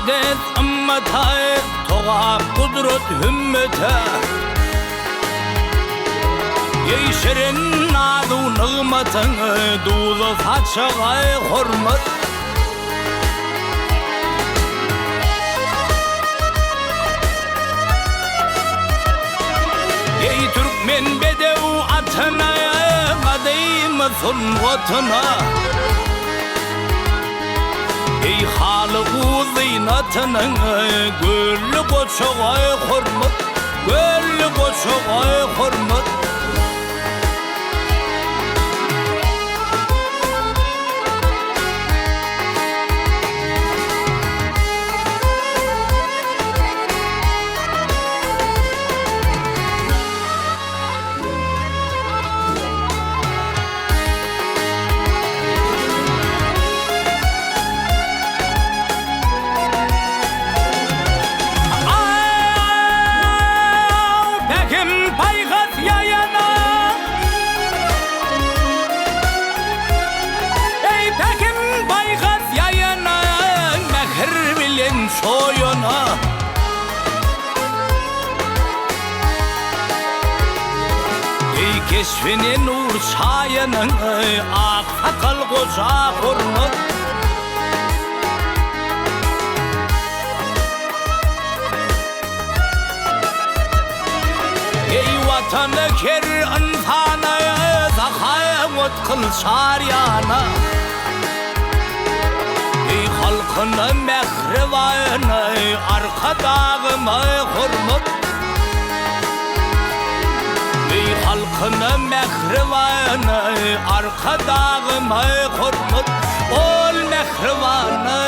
Akdeniz ımmetayız Toğa kudret hümmete Yeşerin adu nığmetini Duzu saçıgay hürmet Ey Türkmen bedev atına Kadıyımsın vatına Ey halı ziynatının Güllü koçuğay hürmet Güllü koçuğay hürmet Soyuna Ey keşfinin nur çayının Ak sakal koca hürmet Ey vatanı ker insanı Zahayet kıl şaryana Halkını mehrivanı arka dağıma hürmet Ey halkını mehrivanı arka dağıma hürmet Ol mehrivanı